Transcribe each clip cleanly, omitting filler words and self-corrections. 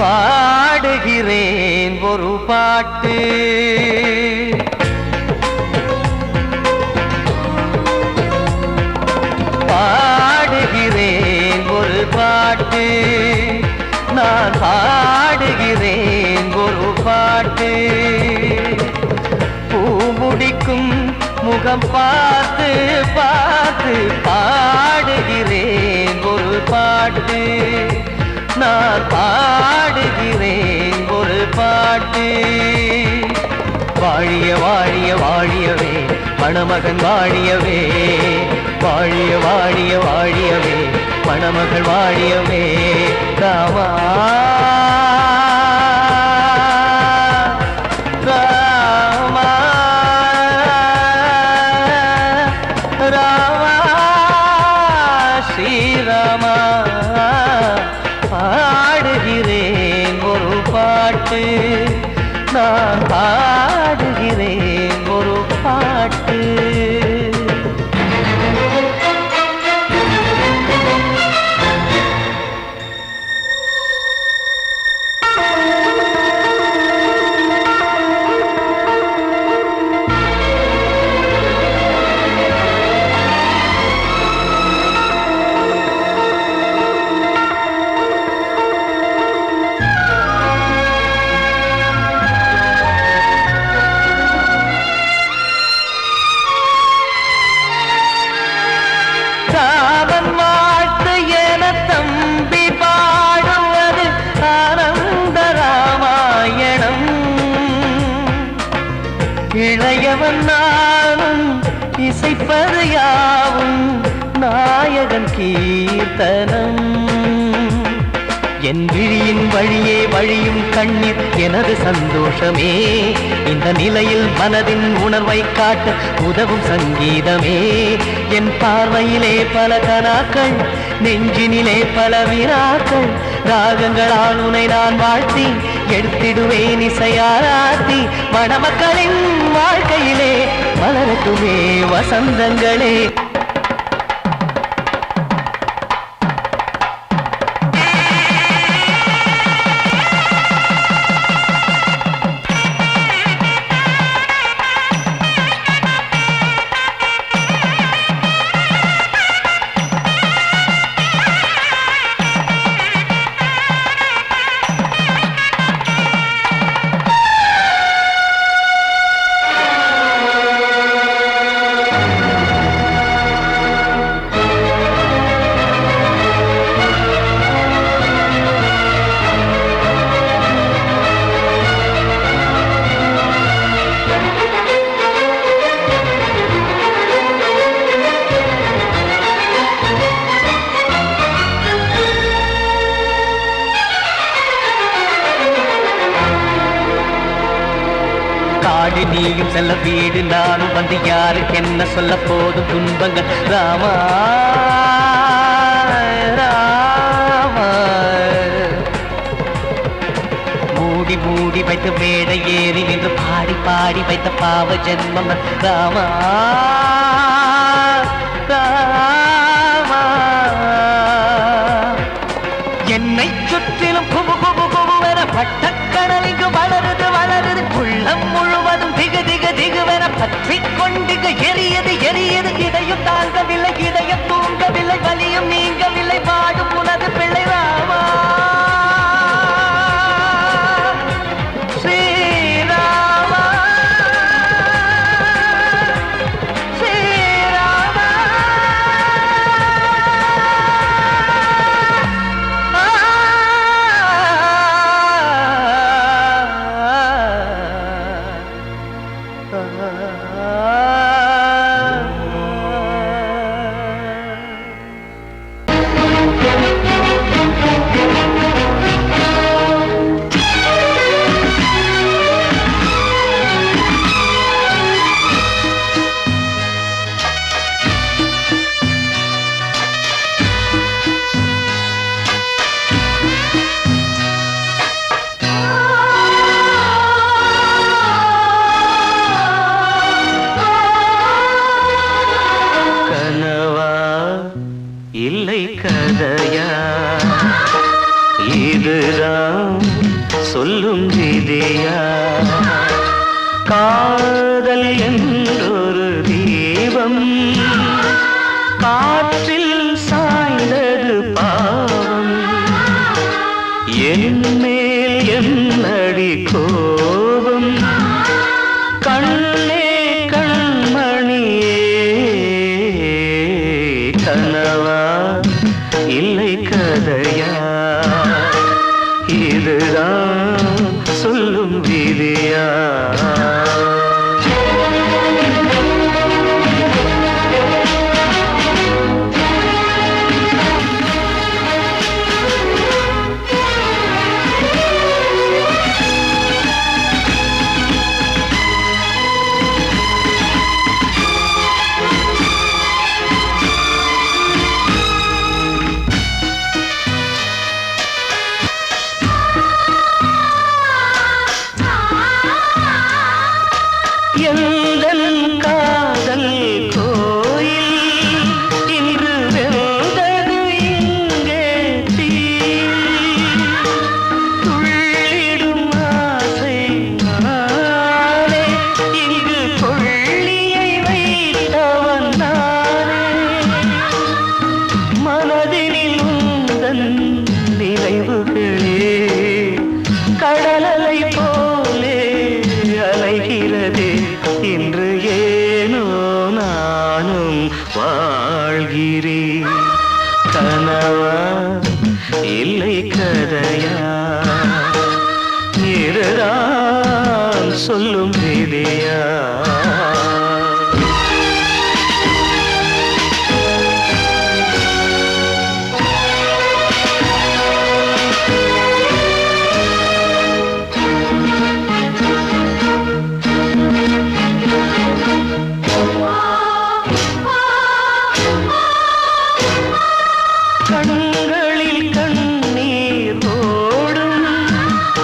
பாடுகிறேன் ஒரு பாட்டு பாடுகிறேன் ஒரு பாட்டு நான் பாடுகிறேன் ஒரு பாட்டு பூ முடிக்கும் முகம் பார்த்து பார்த்து பாடுகிறேன் ஒரு பாட்டு நான் பாடுகிறேன் ஒரு பாட்டு வாழிய வாழிய வாழியவே மணமகன் வாழியவே வாழிய வாழிய வாழியவே மணமகள் வாழியவே ராமா ராமா ராமா ஸ்ரீராமா பாடுகிறேன் ஒரு பாட்டு நான் பாடுகிறேன் ஒரு பாட்டு இளையவன் நானும் இசைப்பது யாவும் நாயகன் கீர்த்தனம் என் விழியின் வழியே வழியும் கண்ணீர் எனது சந்தோஷமே இந்த நிலையில் மனதின் உணர்வை காட்ட உதவும் சங்கீதமே என் பார்வையிலே பல கனாக்கள் நெஞ்சினிலே பல வினாக்கள் ராகங்களால் உனை நான் வாழ்த்தி எடுத்திடுவேன் இசையாராத்தி மணமக்களின் வாழ்க்கையிலே மலரட்டுமே வசந்தங்களே காடு நீயும் செல்ல வீடு நானும் வந்து யாருக்கு என்ன சொல்ல போதும் துன்பங்கள் ராமா ராமா மூடி மூடி வைத்து மேடை ஏறி நின்று பாடி பாடி வைத்த பாவ ஜென்மம் ராமா ராமா என்னை சுற்றிலும் குபு குபு குபுவென பட்டக்கடல் இங்கு வளருது வளருது உள்ளம் முழுவதும் திகு திகு திகுவென பற்றிக் கொண்டிக எரியது எரியது இதையும் தாங்கவில்லை இதயம் தூங்கவில்லை வலியும் நீங்கவில்லை வாடும் உனது பிள்ளை ராமா ஸ்ரீராமா ஸ்ரீராமா இல்லை கதையா இதுதான் சொல்லும் விதியா காதல் என்றொரு தீபம் காற்றில் சாய்ந்தது பாவம் என் மேல் என்னடி கோபம் கண்ணே கண்மணியே கனவா இல்லை கதையா இதுதான் சொல்லும் விதியா எந்தன் காதல் கோயில் இன்று வெந்தது இங்கே தீ துள்ளிடும் ஆசை நானே இங்கு கொள்ளியை வைத்தவன் நானே மனதினில் உந்தன் நினைவுகளே கடலலை போலே அலைகிறதே இன்று ஏனோ நானும் வாழ்கிறேன் கனவா இல்லை கதையா இதுதான் சொல்லும் விதியா கண்களில் கண்ணீர் ஓடும்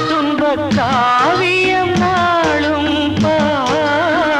துன்பக் காவியம் நாளும் பாடும்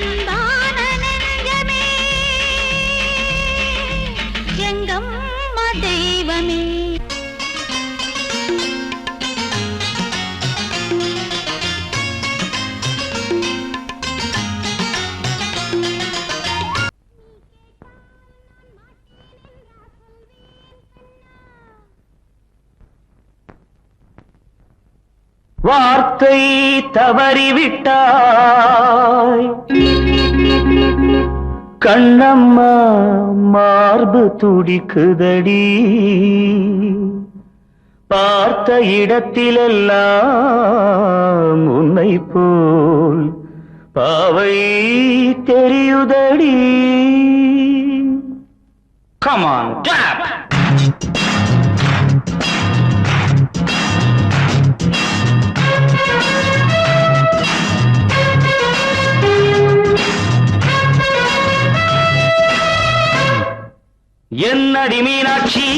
அன்பான நெஞ்சமே எங்கம்மா தெய்வமே. வார்த்தை தவறிவிட்டாய் கண்ணம்மா மார்பு துடிக்குதடி பார்த்த இடத்திலெல்லாம் உன்னை போல் பாவை தெரியுதடி. Come on, clap! என்னடி மீனாட்சி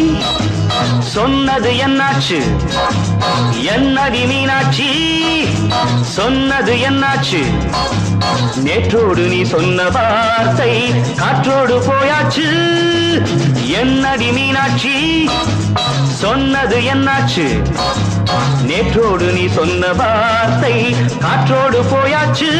சொன்னது என்னாச்சு? என்னடி மீனாட்சி சொன்னது என்னாச்சு? நேற்றோடு நீ சொன்ன வார்த்தை காற்றோடு போயாச்சு. என்னடி மீனாட்சி சொன்னது என்னாச்சு? நேற்றோடு நீ சொன்ன வார்த்தை காற்றோடு போயாச்சு.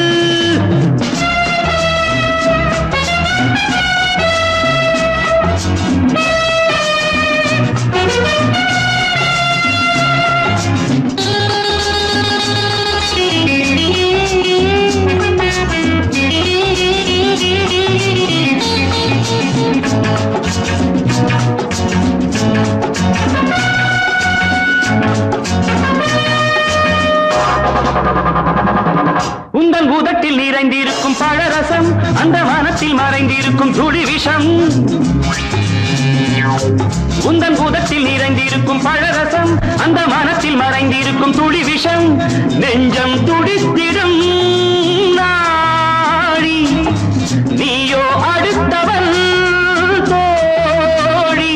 உந்தன் பூதத்தில் நிறைந்திருக்கும் பழரசம் அந்த வானத்தில் மறைந்திருக்கும் துளி விஷம். உந்தன் பூதத்தில் நிறைந்திருக்கும் பழரசம் அந்த வானத்தில் மறைந்திருக்கும் துளி விஷம். நெஞ்சம் துடித்திடும் நாடி நீயோ அடுத்தவன் தோழி.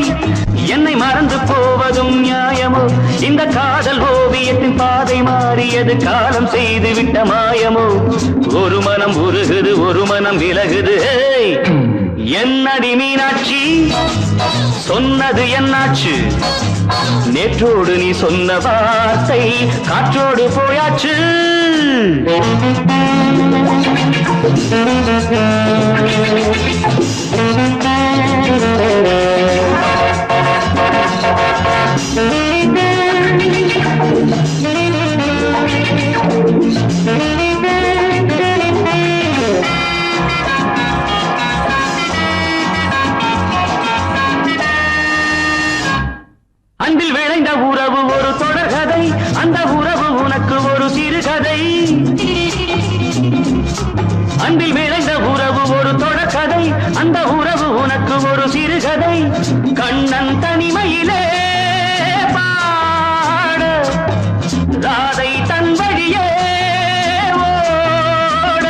என்னை மறந்து போவதும் நியாயமோ? இந்த காதல் ஓவியத்தின் பாதை மாறியது காலம் செய்து விட்ட மாயமோ? ஒரு மனம் உருகுது ஒரு மனம் விலகுது. என்னடி மீனாட்சி சொன்னது என்னாச்சு? நேற்றோடு நீ சொன்ன வார்த்தை காற்றோடு போயாச்சு. அன்பில் விளைந்த உறவு ஒரு தொடர்கதை அந்த உறவு உனக்கு ஒரு சிறுகதை. அன்பில் விளைந்த உறவு ஒரு தொடர்கதை அந்த உறவு உனக்கு ஒரு சிறுகதை. கண்ணன் தனிமையிலே பாட ராதை தன் வழியே ஓட.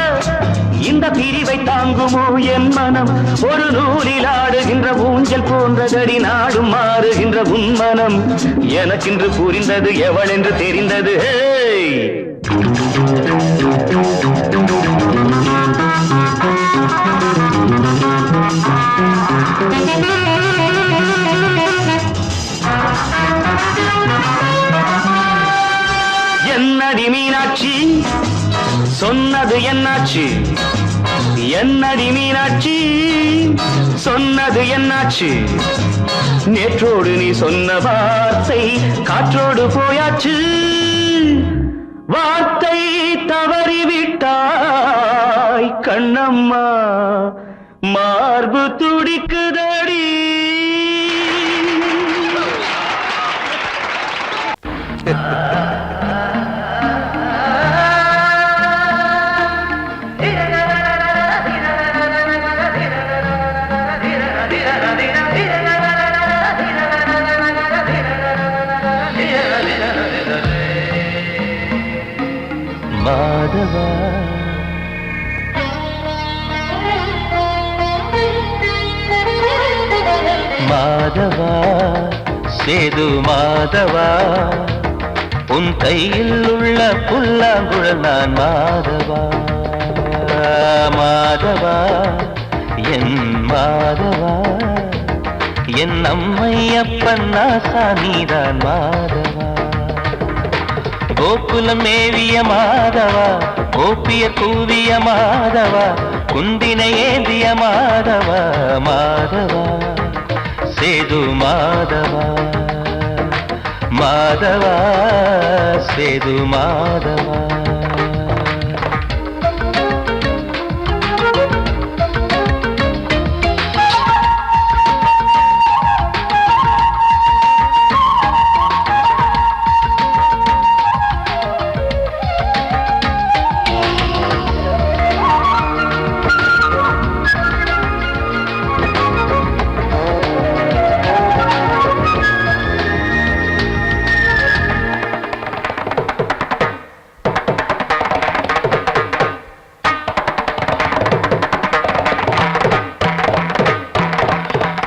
இந்த பிரிவை தாங்குமோ என் மனம்? ஒரு நூலில் ஆடுகின்ற ஊஞ்சல் போன்றதடி நாடும் மாறுகின்ற உன்மனம். எனக்கென்று புரிந்தது எவள் என்று தெரிந்தது. என்னடி மீனாட்சி சொன்னது என்னாச்சு? என்னடி மீனாட்சி சொன்னது என்னாச்சு? நேற்றோடு நீ சொன்ன வார்த்தை காற்றோடு போயாச்சு. வார்த்தை தவறிவிட்டாய் கண்ணம்மா மார்பு துடிக்குதடி. மாதவா மாதவா சேது மாதவா உன் கையில் உள்ள புல்லாங்குழல் நான் மாதவா. மாதவா என் மாதவா என் அம்மையப்பன் நாசானிதான் மாதவா கோகுலம் மேவிய மாதவா கோப்பிய கூவிய மாதவா குந்தினை ஏந்திய மாதவா மாதவா சேது மாதவா மாதவா சேது மாதவா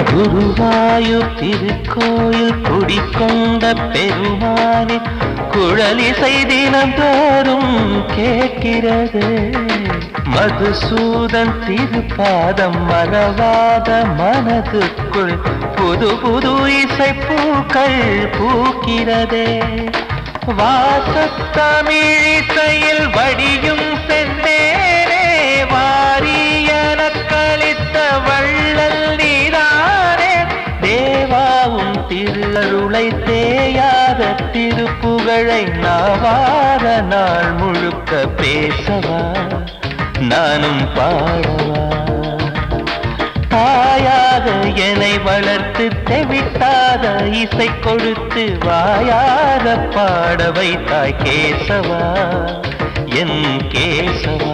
குருவாயூர் திருக்கோயில் குடிக்கொண்ட பெருமானே குழலிசை தினந்தோறும் கேட்கிறது மதுசூதன் திருப்பாதம் மறவாத மனதுக்குள் புது புது இசைப்பூக்கள் பூக்கிறதே வாசத்தமிழிசையில் வடியும் செந்தேனே வாரியன கழித்த வள்ளல் நீதானே தேவாவும் திருளருளை தேயாத திருப்புகழை நாவாத நாள் முழுக்க பேசவா நானும் பாடவா தாயாக என்னை வளர்த்து தெவிட்டாத இசை கொடுத்து வாயாக பாட வைத்தாய் கேசவா என் கேசவா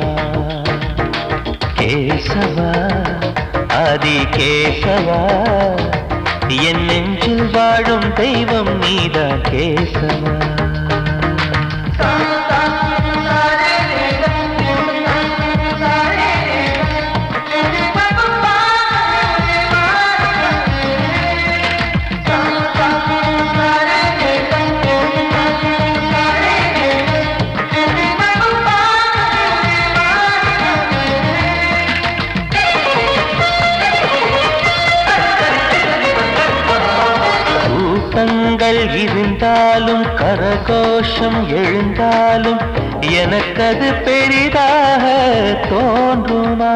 கேசவா ஆதி கேசவா என் நெஞ்சில் வாழும் தெய்வம் நீதான் கேசவா இருந்தாலும் கரகோஷம் எழுந்தாலும் எனக்கது பெரிதாக தோன்றுமா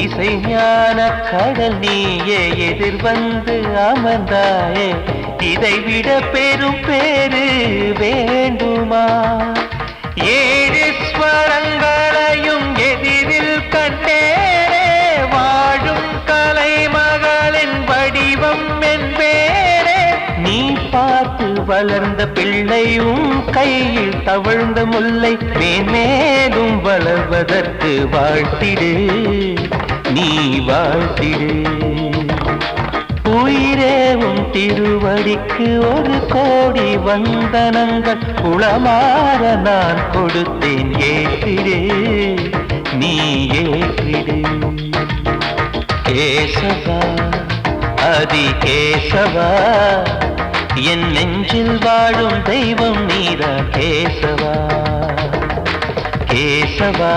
இசை ஞான கடல் நீயே எதிர்வந்து அமர்ந்தாயே இதைவிட பெரும் பேரு வேண்டுமா ஏழு ஸ்வரங்களையும் எதிரில் கண்டேனே வாழும் கலைமகளின் வடிவம் என்பேனே நீ பார்த்து வளர்ந்த பிள்ளையும் கையில் தவழ்ந்த முல்லை மேன்மேலும் வளர்வதற்கு வாழ்த்திடு நீ வாழ்த்திடு உயிரேவும் திருவடிக்கு ஒரு கோடி வந்தனங்கள் உளமாற நான் கொடுத்தேன் ஏற்றிடு நீ ஏற்றிடு கேசவா ஆதி கேசவா என் நெஞ்சில் வாழும் தெய்வம் நீதான் கேசவா கேசவா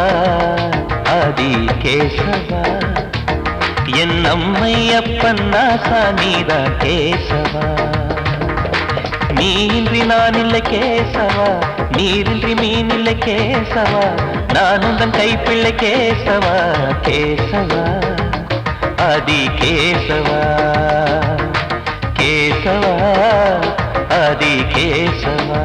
ஆதி கேசவா என் அம்மையப்பன் நாசா நீதான் கேசவா நீயின்றி நான் இல்லை கேசவா நீரின்றி மீன் இல்லை கேசவா நான் உந்தன் கைப்பிள்ளை கேசவா கேசவா ஆதி கேசவா கேசவா ஆதி கேசவா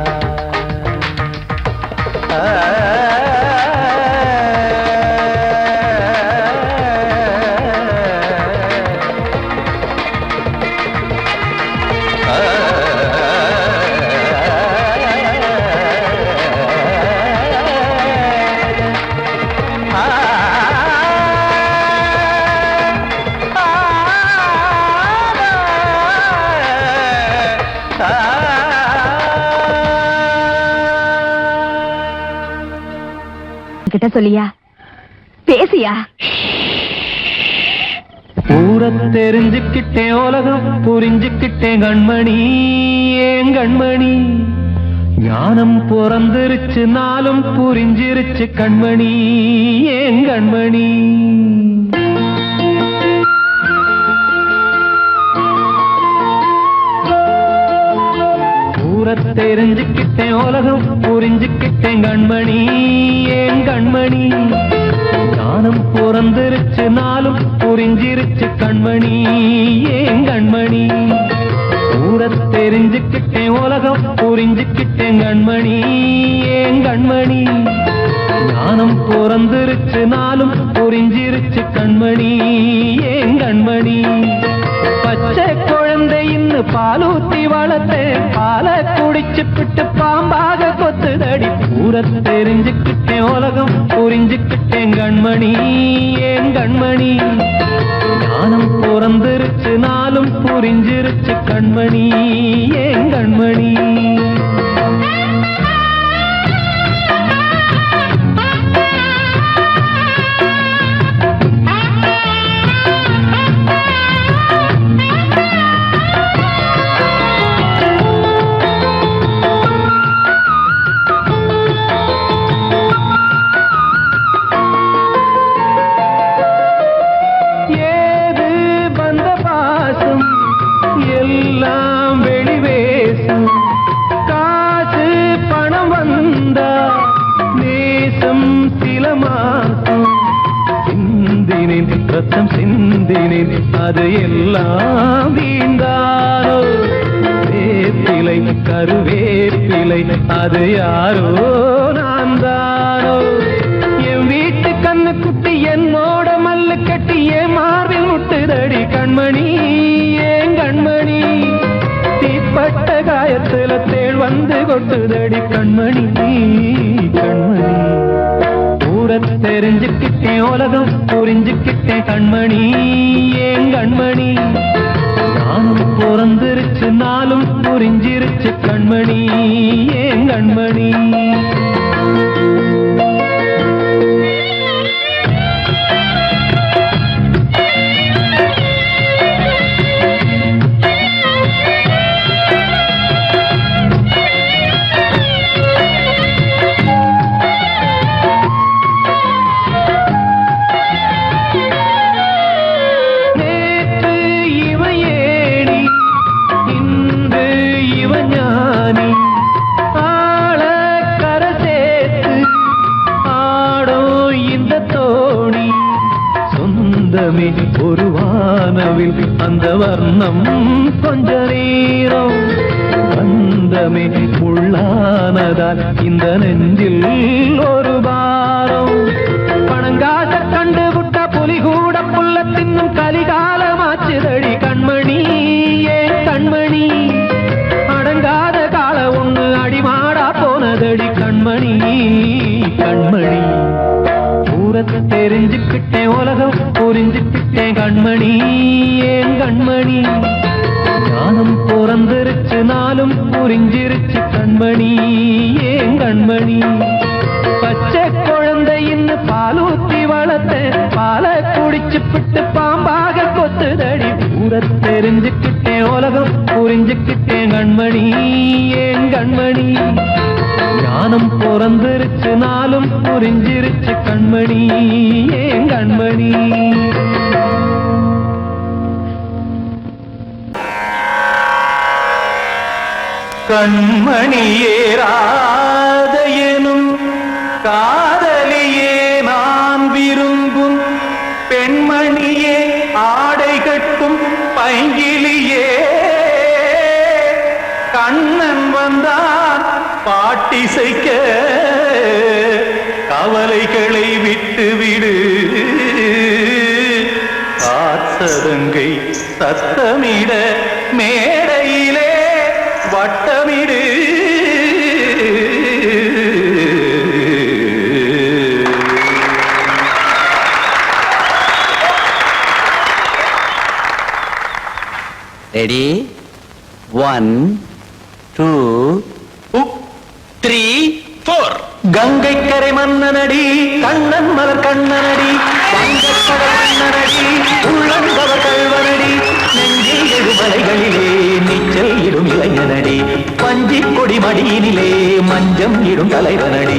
கிட்ட சொல்லியா பேசியா ஊர தெரிஞ்சுக்கிட்டேன் உலகம் புரிஞ்சுக்கிட்டேன் கண்மணி ஏன் கண்மணி ஞானம் பிறந்திருச்சு நாளும் புரிஞ்சிருச்சு கண்மணி ஏன் கண்மணி தெரிஞ்சுக்கிட்டேன் உலகம் புரிஞ்சுக்கிட்டேன் கண்மணி ஏன் கண்மணி ஞானம் பிறந்திருச்சு நாளும் புரிஞ்சிருச்சு கண்மணி ஏன் கண்மணி தெரிஞ்சுக்கிட்டேன் உலகம் புரிஞ்சுக்கிட்டேன் கண்மணி ஏன் கண்மணி ஞானம் பிறந்திருச்சு நாளும் புரிஞ்சிருச்சு கண்மணி ஏன் கண்மணி பச்சை குழந்தை இன்னும் பாலூத்தி வளர்த்தேன் பாலை குடிச்சு பிட்டு பாம்பாக கொத்துதடி தெரிஞ்சுக்கிட்டேன் உலகம் புரிஞ்சுக்கிட்டேன் கண்மணி ஏன் கண்மணி ஞானம் பிறந்திருச்சு நாளும் புரிஞ்சிருச்சு கண்மணி ஏன் கண்மணி சிந்தினேன் அது எல்லாம் வீண்டாரோ வேப்பிலை கருவேப்பிலை அது யாரோ நான் தானோ என் வீட்டு கண்ணு குட்டி என்னோட மல்லு கட்டி என் மார்பில் முட்டுதடி கண்மணி ஏன் கண்மணி தீப்பட்ட காயத்துல தேள் வந்து கொட்டுதடி கண்மணி கண்மணி தெரிஞ்சுக்கிட்டேன் உலகம் புரிஞ்சுக்கிட்டேன் கண்மணி ஏன் கண்மணி ஞானம் பிறந்திருச்சு நாளும் புரிஞ்சிருச்சு கண்மணி ஏன் கண்மணி ஒரு வானவில் அந்த வர்ணம் கொஞ்ச நேரம் வந்தமே உள்ளானதால் இந்த நெஞ்சில் ஒரு பாரம் பணங்காச கண்டு விட்ட புலி கூட புல்ல தின்னும் கலிகாலமாச்சுதடி கண்மணி ஏன் கண்மணி அடங்காத கால ஒண்ணு அடிமாடா போனதடி கண்மணி கண்மணி தெரிஞ்சுக்கிட்டேன் உலகம் புரிஞ்சுக்கிட்டேன் கண்மணி ஏன் கண்மணி ஞானம் பிறந்திருச்சு நாளும் புரிஞ்சிருச்சு கண்மணி ஏன் கண்மணி பச்சை குழந்தை இன்னும் பாலூத்தி வளர்த்தேன் பாலை குடிச்சு பிட்டு பாம்பாக கொத்துதடி தெரிஞ்சுக்கிட்டேன் உலகம் புரிஞ்சுக்கிட்டேன் கண்மணி ஏன் கண்மணி ஞானம் பிறந்திருச்சு நாளும் புரிஞ்சிருச்சு கண்மணி ஏன் கண்மணி கண்மணியே ராதையனும் காதலியே நான் விரும்பும் பெண்மணியே ஆடை கட்டும் பைங்கிலியே கண்ணன் வந்தான் பாட்டிசைக்க கவலைகளை விட்டுவிடு காத்ததங்கை சத்தமிட மேடையிலே வட்டமிடு ரெடி 1 2 3 4 கங்கை கரை மன்னனடி கண்ணன் மலர் கண்ணனடி வங்கக்கடல் மன்னனடி உள்ளங்கவர் கல்வனடி நெஞ்சில் எழுமலைகளிலே நீச்சல் இடும் இளைஞனடி வஞ்சி கொடி மடியினிலே மஞ்சம் இடும் தலைவனடி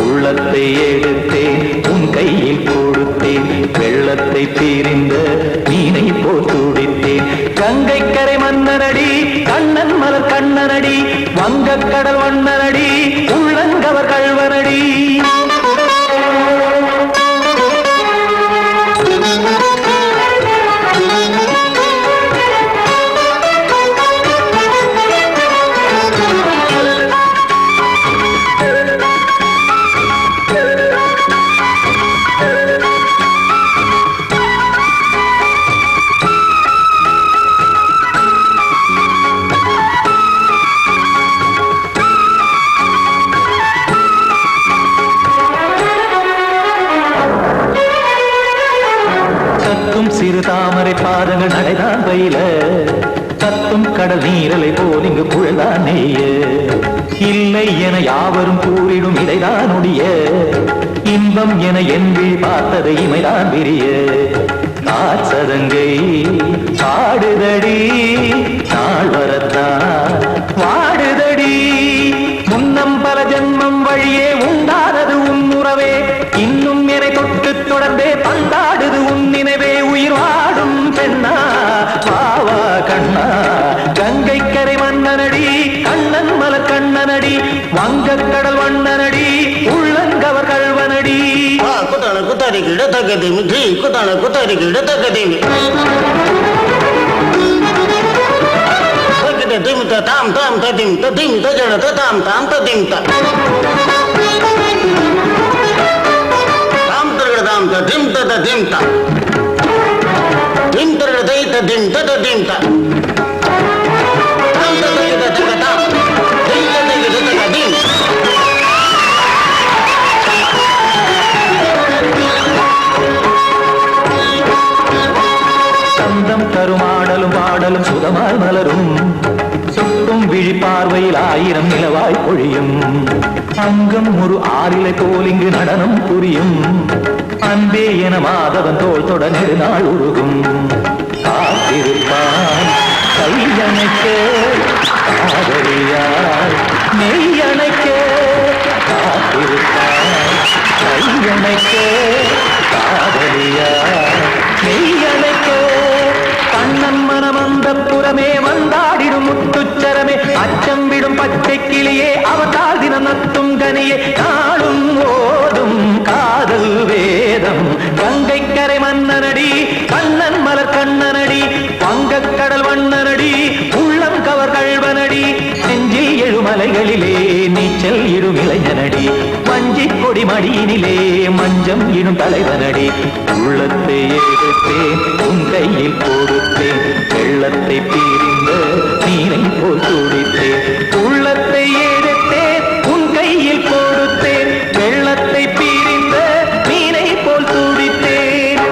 உள்ளத்தை எடுத்தேன் உன் கையில் கொடுத்தேன் வெள்ளத்தை பீரிந்த மீனை போல் துடித்தேன் கங்கை கரை மன்னனடி கண்ணன் மலர் கண்ணனடி வங்கக் கடல் வண்ணனடி உள்ளங்கவர் கள்வனடி சிறு தாமரை பாதங்கள் நடைதான் பயில கத்தும் கடல் நீரலை போல் இங்கு புழதான் நெய்ய இல்லை என யாவரும் கூறிடும் இடைதான் உடைய இன்பம் என என்பி பார்த்ததை இமைதான் விரிய காச்சதங்கை பாடுதடி நாள் வரத்தான் வாடுதடி முன்னம் பல ஜென்மம் வழியே உண்டானது உன் உறவே இன்னும் என்னை தொட்டு தொடர்ந்தே பந்தாடுது உன் நினைவே உயிர் வாடும் பெண்ணா பாவா கண்ணா கங்கை கரை மன்னனடி கண்ணன் மலர் கண்ணனடி வங்கக் கடல் வண்ணனடி உள்ளங்கவர் கள்வனடி குத்தான குத்தாரிக்கு இடத்தக்கதிமி ஜி குத்தான குத்தாரிக்கு இடத்தக்கதிமி திமித்த தாம் தாம் ததிம் ததிம் தஜட தாம் தாம் ததிம் தாம் தாம் ததிம் ததிம் தாம் திம் தரட தை ததிம் ததிம் தாம் தாம் ததிம் ததிம் தாம் திம் ததிம் ததிம் சந்தம் தருமாடலும் பாடலும் சுதமாய் மலரும் சுட்டும் விழி பார்வையில் ஆயிரம் நிலவாய் பொழியும் அங்கம் ஒரு ஆறிலை போல் இங்கு நடனம் புரியும் அன்பே என மாதவன் தோள் தொட நெடுநாள் உருகும் காத்திருப்பான் கையணைக்க காதலியார் மெய்யணைக்க காத்திருப்பான் கையணைக்க காதலியார் மெய்யணைக்க கண்ணன் மனம் அந்த புறமே வந்தாடிடும் முத்துச்சரமே அச்சம் விடும் பச்சை கிளியே அவதால் தினம் நத்தும் கனியே நாளும் ஓடும் காதல் வேதம் கங்கை கரை மன்னனடி கண்ணன் மலர் கண்ணனடி வங்கக் கடல் வண்ணனடி உள்ளம் கவர் கள்வனடி நெஞ்சில் எழுமலைகளிலே நீச்சல் இடும் இளைஞனடி வஞ்சி கொடி மடியினிலே மஞ்சம் இடும் தலைவனடி உள்ளத்தை எடுத்தேன் உன் கையில் கொடுத்தேன் வெள்ளத்தை பீரிந்த நீரை போல் துடித்தேன் உள்ளத்தை எடுத்தேன் உன் கையில் கொடுத்தேன் வெள்ளத்தை பீரிந்த நீரை போல் துடித்தேன்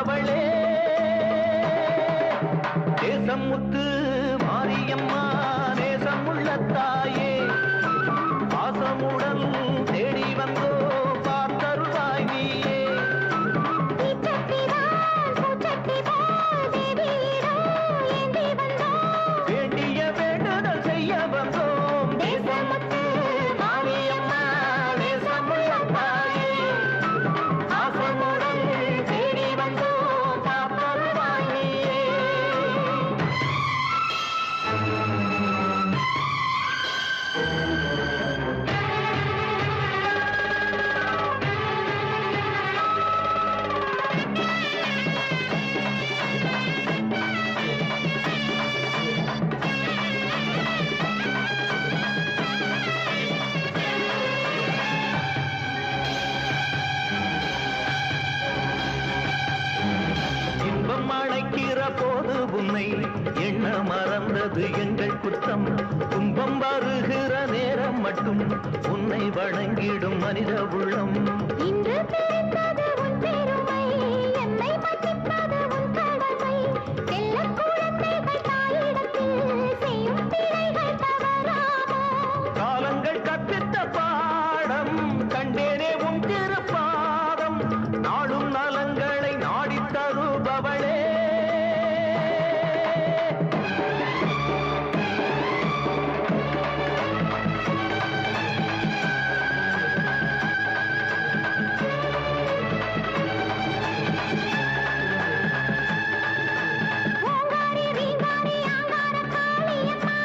தருபவளே தேசம் முத்து மாரியம்மா நேசம் உள்ள தாயே பாசமுடன் தேடி வந்தோ பார்த்தருளாய் நீயே வேண்டிய வேண்டுதல் செய்ய வந்தோம் தேசமுத்து மாரியம்மா நேசம் உள்ள தாயே பாசமுடன் தேடி வந்தோ பார்த்தருளாய் நீயே இன்பம் அழைக்கிற போது உன்னை எண்ண மறந்தது எங்கள் குற்றம் துன்பம் வருகிற நேரம் மட்டும் உன்னை வணங்கிடும் மனித உள்ளம் இன்று பிறந்தது உன் பெருமை என்னை மன்னிப்பது உன் கடமை செல்லக் குழந்தைகள் தாயிடத்தில் செய்யும் பிழைகள் தவறாமோ காலங்கள் கற்பித்த பாடம் கண்டேனே உன் திருப்பாதம் நாடும் நலங்களை நாடித் தருபவளே ஓங்காரி ரீங்காரி ஆங்கார காளியம்மா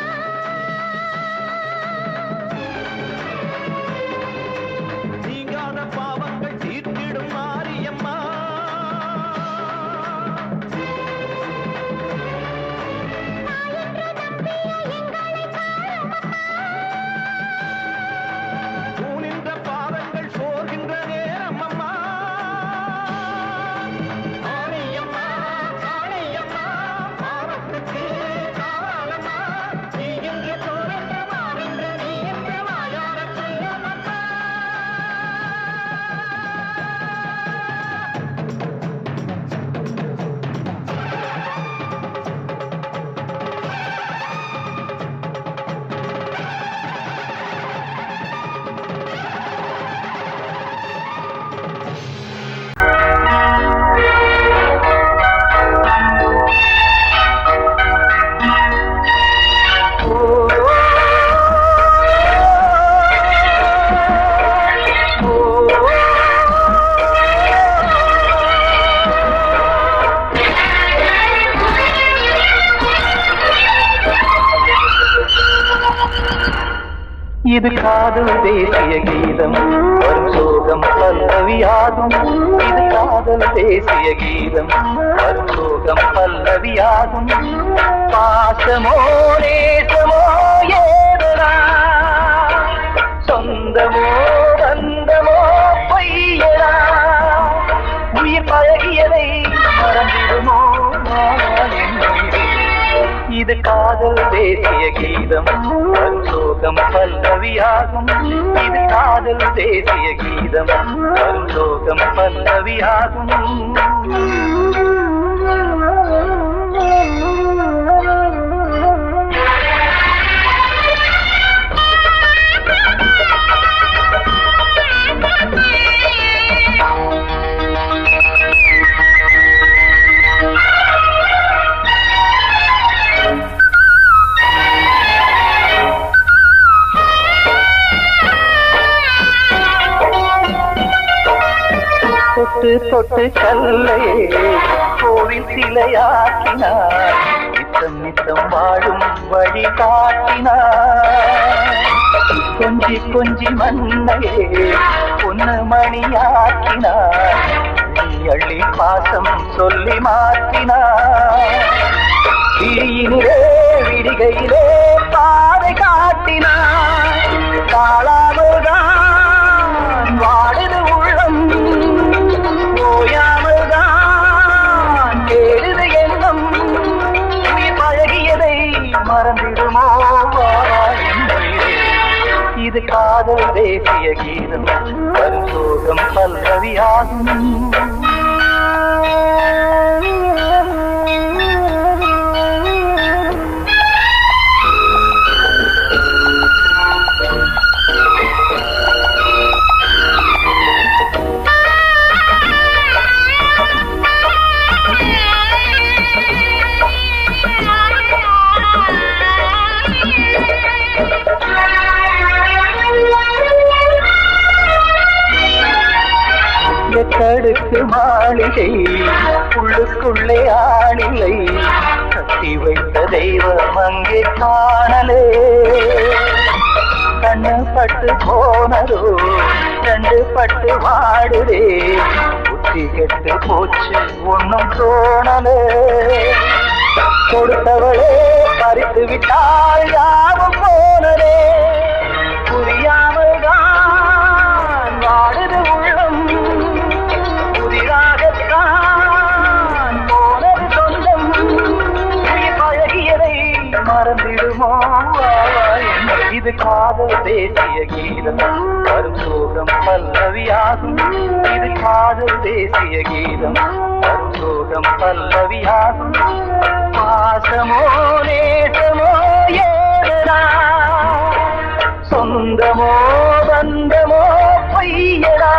நீங்காத பாவங்கள் தீர்த்திடும் மாரியம்மா தூணின்ற பாதங்கள் சோர்கின்ற நேரம் அம்மா மாரியம்மா காளியம்மா பாவத்துக்கு காரணம்மா நீ என்று தோன்ற மாறின்று நீ என்று வாயார சொல்லமம்மா இது காதல் தேசிய கீதம் வரும் சோகம் பல்லவியாகும் இது காதல் தேசிய கீதம் வரும் சோகம் பல்லவியாகும் பாசமோ நேசமோ ஏதடா சொந்தமோ பந்தமோ பொய்யடா உயிர் பழகியதை மறந்திடுமோ இது காதல் தேசிய கீதம் வரும் சோகம் பல்லவியாகும் இது காதல் தேசிய கீதம் வரும் சோகம் பல்லவியாகும் தொட்டு தொட்டு கல்லையே கோவில் சிலையாக்கினார் நித்தம் நித்தம் வாழும் வழி காட்டினார் கொஞ்சி கொஞ்சி மண்ணையே பொன்னு மணியாக்கினார் அள்ளி பாசம் சொல்லி மாற்றினார் விழியினிலே விடிகையிலே பாதை காட்டினார் காளாமல்தான் வாடுது உள்ளம் ஓயாமல்தான் கேடுது எண்ணம் உயிர் பழகியதை மறந்திடுமோ இது காதல் தேசிய கீதம் வரும் சோகம் பல்லவியாகும் அடுக்கு மாளிகை உள்ளுக்குள்ளே ஆளில்லை கட்டி வைத்த தெய்வம் அங்கே காணலே கண்ணு பட்டு போனதோ ரெண்டு பட்டு வாடுதே புத்தி கெட்டு போச்சு ஒன்னும் தோணலே கொடுத்தவளே பறித்து விட்டால் யாவும் போனதே புரியாமல் தான் வாடுது உள்ளம் புதிராகத்தான் போனது சொந்தம் பழகியதை மறந்திடுமோ இது காதல் தேசிய கீதம் வரும் சோகம் பல்லவியாகும் இது காதல் தேசிய கீதம் வரும் சோகம் பல்லவியாகும் பாசமோ நேசமோ ஏதனா சொந்தமோ பந்தமோ பொய்யடா